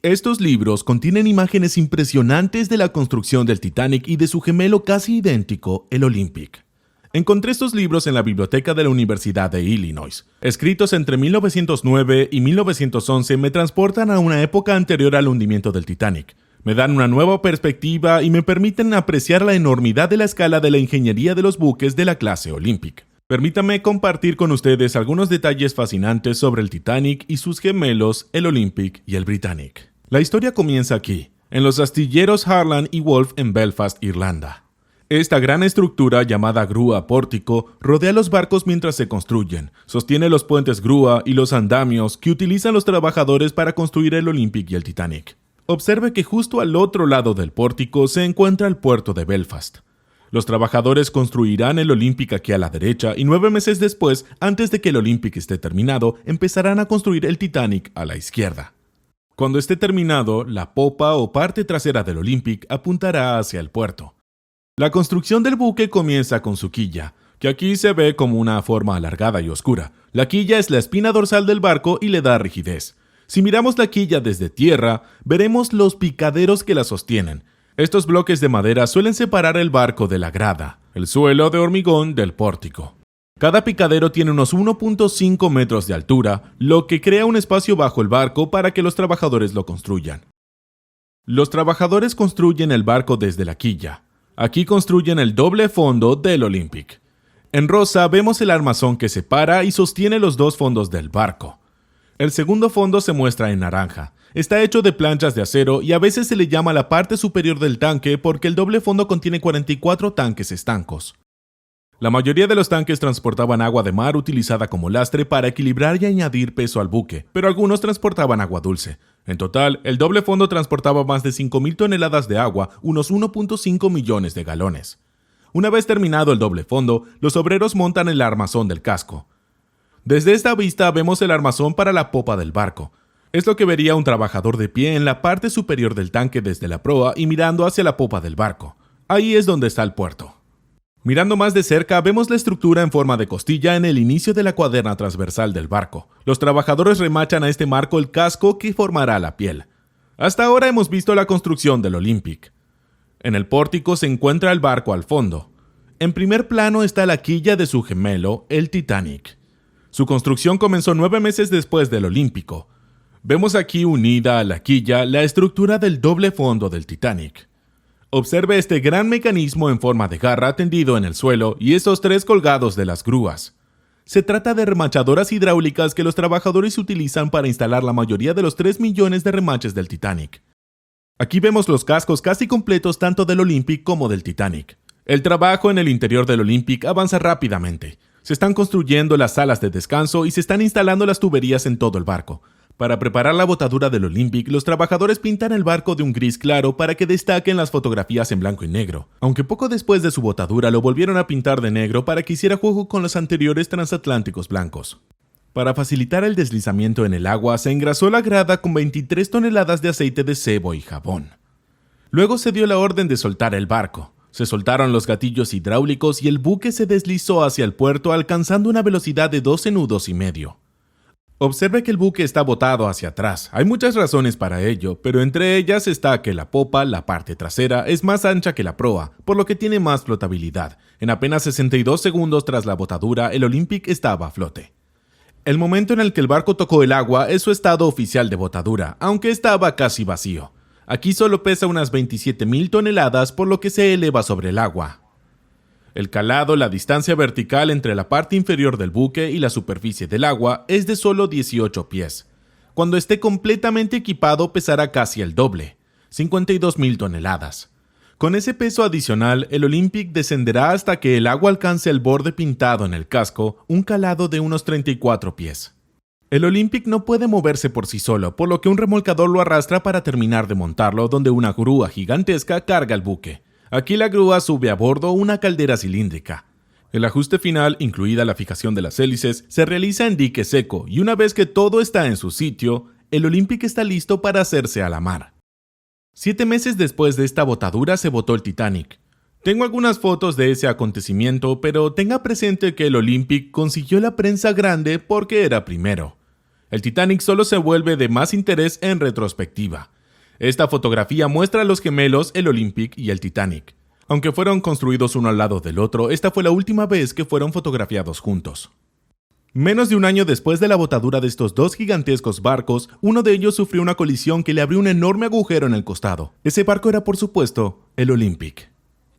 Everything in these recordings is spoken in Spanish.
Estos libros contienen imágenes impresionantes de la construcción del Titanic y de su gemelo casi idéntico, el Olympic. Encontré estos libros en la biblioteca de la Universidad de Illinois. Escritos entre 1909 y 1911, me transportan a una época anterior al hundimiento del Titanic. Me dan una nueva perspectiva y me permiten apreciar la enormidad de la escala de la ingeniería de los buques de la clase Olympic. Permítame compartir con ustedes algunos detalles fascinantes sobre el Titanic y sus gemelos, el Olympic y el Britannic. La historia comienza aquí, en los astilleros Harland y Wolff en Belfast, Irlanda. Esta gran estructura, llamada grúa pórtico, rodea los barcos mientras se construyen, sostiene los puentes grúa y los andamios que utilizan los trabajadores para construir el Olympic y el Titanic. Observe que justo al otro lado del pórtico se encuentra el puerto de Belfast. Los trabajadores construirán el Olympic aquí a la derecha y 9 meses después, antes de que el Olympic esté terminado, empezarán a construir el Titanic a la izquierda. Cuando esté terminado, la popa o parte trasera del Olympic apuntará hacia el puerto. La construcción del buque comienza con su quilla, que aquí se ve como una forma alargada y oscura. La quilla es la espina dorsal del barco y le da rigidez. Si miramos la quilla desde tierra, veremos los picaderos que la sostienen. Estos bloques de madera suelen separar el barco de la grada, el suelo de hormigón del pórtico. Cada picadero tiene unos 1.5 metros de altura, lo que crea un espacio bajo el barco para que los trabajadores lo construyan. Los trabajadores construyen el barco desde la quilla. Aquí construyen el doble fondo del Olympic. En rosa vemos el armazón que separa y sostiene los dos fondos del barco. El segundo fondo se muestra en naranja. Está hecho de planchas de acero y a veces se le llama la parte superior del tanque porque el doble fondo contiene 44 tanques estancos. La mayoría de los tanques transportaban agua de mar utilizada como lastre para equilibrar y añadir peso al buque, pero algunos transportaban agua dulce. En total, el doble fondo transportaba más de 5.000 toneladas de agua, unos 1.5 millones de galones. Una vez terminado el doble fondo, los obreros montan el armazón del casco. Desde esta vista vemos el armazón para la popa del barco. Es lo que vería un trabajador de pie en la parte superior del tanque desde la proa y mirando hacia la popa del barco. Ahí es donde está el puerto. Mirando más de cerca, vemos la estructura en forma de costilla en el inicio de la cuaderna transversal del barco. Los trabajadores remachan a este marco el casco que formará la piel. Hasta ahora hemos visto la construcción del Olympic. En el pórtico se encuentra el barco al fondo. En primer plano está la quilla de su gemelo, el Titanic. Su construcción comenzó 9 meses después del Olímpico. Vemos aquí unida a la quilla la estructura del doble fondo del Titanic. Observe este gran mecanismo en forma de garra tendido en el suelo y estos 3 colgados de las grúas. Se trata de remachadoras hidráulicas que los trabajadores utilizan para instalar la mayoría de los 3 millones de remaches del Titanic. Aquí vemos los cascos casi completos tanto del Olympic como del Titanic. El trabajo en el interior del Olympic avanza rápidamente. Se están construyendo las salas de descanso y se están instalando las tuberías en todo el barco. Para preparar la botadura del Olympic, los trabajadores pintan el barco de un gris claro para que destaquen las fotografías en blanco y negro, aunque poco después de su botadura lo volvieron a pintar de negro para que hiciera juego con los anteriores transatlánticos blancos. Para facilitar el deslizamiento en el agua, se engrasó la grada con 23 toneladas de aceite de sebo y jabón. Luego se dio la orden de soltar el barco. Se soltaron los gatillos hidráulicos y el buque se deslizó hacia el puerto alcanzando una velocidad de 12 nudos y medio. Observe que el buque está botado hacia atrás. Hay muchas razones para ello, pero entre ellas está que la popa, la parte trasera, es más ancha que la proa, por lo que tiene más flotabilidad. En apenas 62 segundos tras la botadura, el Olympic estaba a flote. El momento en el que el barco tocó el agua es su estado oficial de botadura, aunque estaba casi vacío. Aquí solo pesa unas 27.000 toneladas, por lo que se eleva sobre el agua. El calado, la distancia vertical entre la parte inferior del buque y la superficie del agua, es de solo 18 pies. Cuando esté completamente equipado pesará casi el doble, 52.000 toneladas. Con ese peso adicional, el Olympic descenderá hasta que el agua alcance el borde pintado en el casco, un calado de unos 34 pies. El Olympic no puede moverse por sí solo, por lo que un remolcador lo arrastra para terminar de montarlo, donde una grúa gigantesca carga el buque. Aquí la grúa sube a bordo una caldera cilíndrica. El ajuste final, incluida la fijación de las hélices, se realiza en dique seco y una vez que todo está en su sitio, el Olympic está listo para hacerse a la mar. 7 meses después de esta botadura se botó el Titanic. Tengo algunas fotos de ese acontecimiento, pero tenga presente que el Olympic consiguió la prensa grande porque era primero. El Titanic solo se vuelve de más interés en retrospectiva. Esta fotografía muestra a los gemelos, el Olympic y el Titanic. Aunque fueron construidos uno al lado del otro, esta fue la última vez que fueron fotografiados juntos. Menos de un año después de la botadura de estos dos gigantescos barcos, uno de ellos sufrió una colisión que le abrió un enorme agujero en el costado. Ese barco era, por supuesto, el Olympic.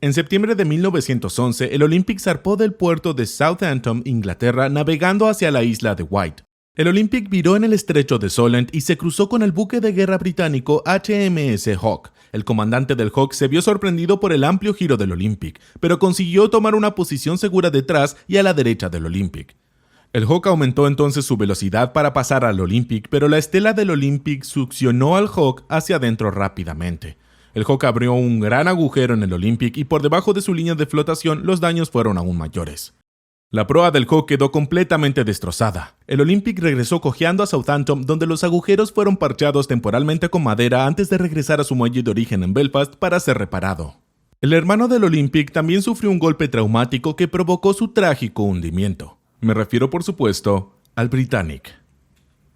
En septiembre de 1911, el Olympic zarpó del puerto de Southampton, Inglaterra, navegando hacia la isla de Wight. El Olympic viró en el estrecho de Solent y se cruzó con el buque de guerra británico HMS Hawke. El comandante del Hawke se vio sorprendido por el amplio giro del Olympic, pero consiguió tomar una posición segura detrás y a la derecha del Olympic. El Hawke aumentó entonces su velocidad para pasar al Olympic, pero la estela del Olympic succionó al Hawke hacia adentro rápidamente. El Hawke abrió un gran agujero en el Olympic y por debajo de su línea de flotación los daños fueron aún mayores. La proa del Hawke quedó completamente destrozada. El Olympic regresó cojeando a Southampton, donde los agujeros fueron parchados temporalmente con madera antes de regresar a su muelle de origen en Belfast para ser reparado. El hermano del Olympic también sufrió un golpe traumático que provocó su trágico hundimiento. Me refiero, por supuesto, al Britannic.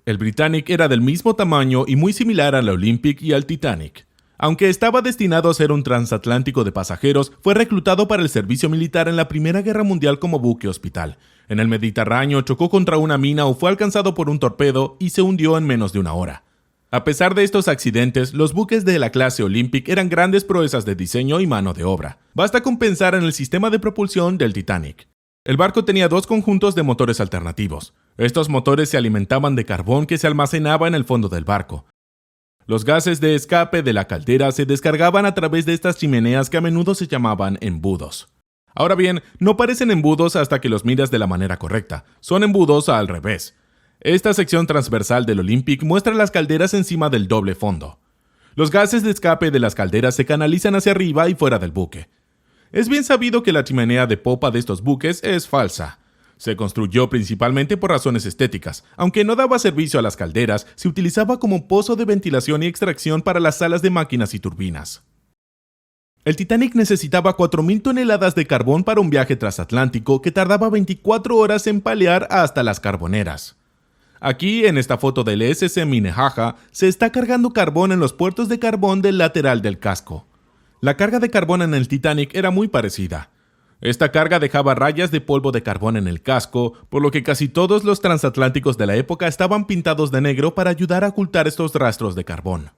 El Britannic era del mismo tamaño y muy similar al Olympic y al Titanic. Aunque estaba destinado a ser un transatlántico de pasajeros, fue reclutado para el servicio militar en la Primera Guerra Mundial como buque hospital. En el Mediterráneo chocó contra una mina o fue alcanzado por un torpedo y se hundió en menos de una hora. A pesar de estos accidentes, los buques de la clase Olympic eran grandes proezas de diseño y mano de obra. Basta con pensar en el sistema de propulsión del Titanic. El barco tenía dos conjuntos de motores alternativos. Estos motores se alimentaban de carbón que se almacenaba en el fondo del barco. Los gases de escape de la caldera se descargaban a través de estas chimeneas que a menudo se llamaban embudos. Ahora bien, no parecen embudos hasta que los miras de la manera correcta. Son embudos al revés. Esta sección transversal del Olympic muestra las calderas encima del doble fondo. Los gases de escape de las calderas se canalizan hacia arriba y fuera del buque. Es bien sabido que la chimenea de popa de estos buques es falsa. Se construyó principalmente por razones estéticas. Aunque no daba servicio a las calderas, se utilizaba como pozo de ventilación y extracción para las salas de máquinas y turbinas. El Titanic necesitaba 4.000 toneladas de carbón para un viaje transatlántico que tardaba 24 horas en palear hasta las carboneras. Aquí, en esta foto del SS Minnehaha, se está cargando carbón en los puertos de carbón del lateral del casco. La carga de carbón en el Titanic era muy parecida. Esta carga dejaba rayas de polvo de carbón en el casco, por lo que casi todos los transatlánticos de la época estaban pintados de negro para ayudar a ocultar estos rastros de carbón.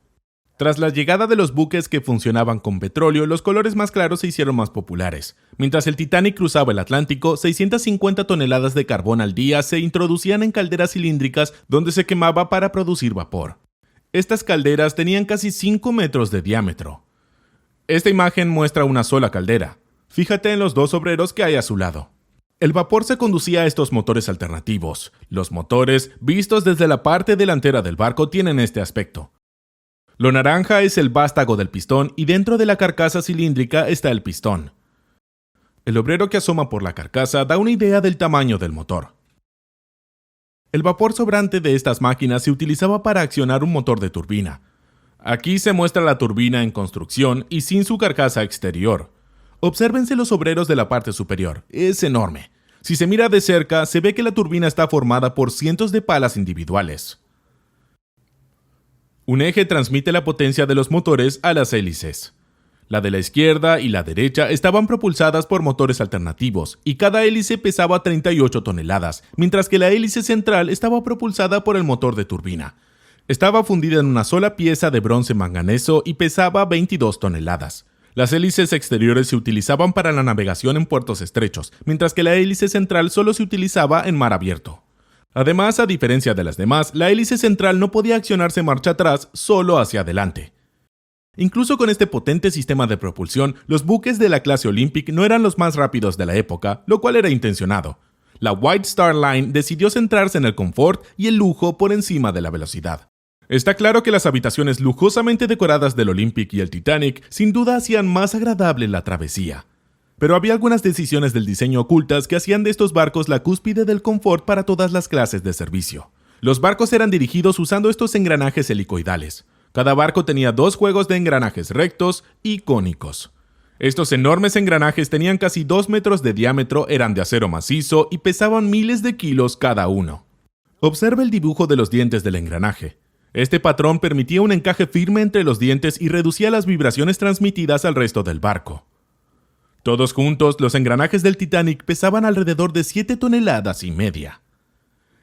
Tras la llegada de los buques que funcionaban con petróleo, los colores más claros se hicieron más populares. Mientras el Titanic cruzaba el Atlántico, 650 toneladas de carbón al día se introducían en calderas cilíndricas donde se quemaba para producir vapor. Estas calderas tenían casi 5 metros de diámetro. Esta imagen muestra una sola caldera. Fíjate en los dos obreros que hay a su lado. El vapor se conducía a estos motores alternativos. Los motores, vistos desde la parte delantera del barco, tienen este aspecto. Lo naranja es el vástago del pistón y dentro de la carcasa cilíndrica está el pistón. El obrero que asoma por la carcasa da una idea del tamaño del motor. El vapor sobrante de estas máquinas se utilizaba para accionar un motor de turbina. Aquí se muestra la turbina en construcción y sin su carcasa exterior. Obsérvense los obreros de la parte superior, es enorme. Si se mira de cerca, se ve que la turbina está formada por cientos de palas individuales. Un eje transmite la potencia de los motores a las hélices. La de la izquierda y la derecha estaban propulsadas por motores alternativos, y cada hélice pesaba 38 toneladas, mientras que la hélice central estaba propulsada por el motor de turbina. Estaba fundida en una sola pieza de bronce manganeso y pesaba 22 toneladas. Las hélices exteriores se utilizaban para la navegación en puertos estrechos, mientras que la hélice central solo se utilizaba en mar abierto. Además, a diferencia de las demás, la hélice central no podía accionarse marcha atrás, solo hacia adelante. Incluso con este potente sistema de propulsión, los buques de la clase Olympic no eran los más rápidos de la época, lo cual era intencionado. La White Star Line decidió centrarse en el confort y el lujo por encima de la velocidad. Está claro que las habitaciones lujosamente decoradas del Olympic y el Titanic sin duda hacían más agradable la travesía. Pero había algunas decisiones del diseño ocultas que hacían de estos barcos la cúspide del confort para todas las clases de servicio. Los barcos eran dirigidos usando estos engranajes helicoidales. Cada barco tenía 2 juegos de engranajes rectos y cónicos. Estos enormes engranajes tenían casi 2 metros de diámetro, eran de acero macizo y pesaban miles de kilos cada uno. Observa el dibujo de los dientes del engranaje. Este patrón permitía un encaje firme entre los dientes y reducía las vibraciones transmitidas al resto del barco. Todos juntos, los engranajes del Titanic pesaban alrededor de 7,5 toneladas.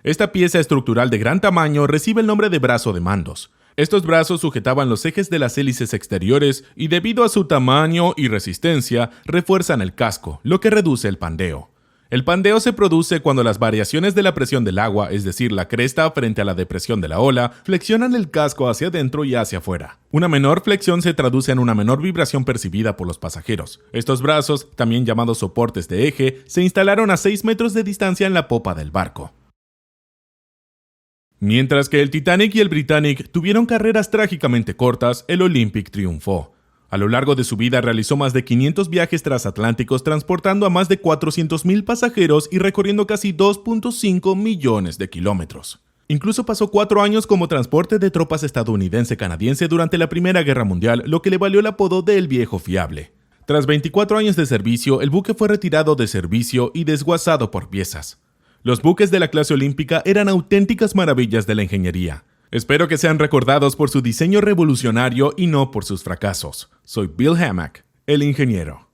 Esta pieza estructural de gran tamaño recibe el nombre de brazo de mandos. Estos brazos sujetaban los ejes de las hélices exteriores y debido a su tamaño y resistencia, refuerzan el casco, lo que reduce el pandeo. El pandeo se produce cuando las variaciones de la presión del agua, es decir, la cresta frente a la depresión de la ola, flexionan el casco hacia adentro y hacia afuera. Una menor flexión se traduce en una menor vibración percibida por los pasajeros. Estos brazos, también llamados soportes de eje, se instalaron a 6 metros de distancia en la popa del barco. Mientras que el Titanic y el Britannic tuvieron carreras trágicamente cortas, el Olympic triunfó. A lo largo de su vida realizó más de 500 viajes transatlánticos transportando a más de 400,000 pasajeros y recorriendo casi 2,5 millones de kilómetros. Incluso pasó 4 años como transporte de tropas estadounidense-canadiense durante la Primera Guerra Mundial, lo que le valió el apodo de El Viejo Fiable. Tras 24 años de servicio, el buque fue retirado de servicio y desguazado por piezas. Los buques de la clase olímpica eran auténticas maravillas de la ingeniería. Espero que sean recordados por su diseño revolucionario y no por sus fracasos. Soy Bill Hammack, el ingeniero.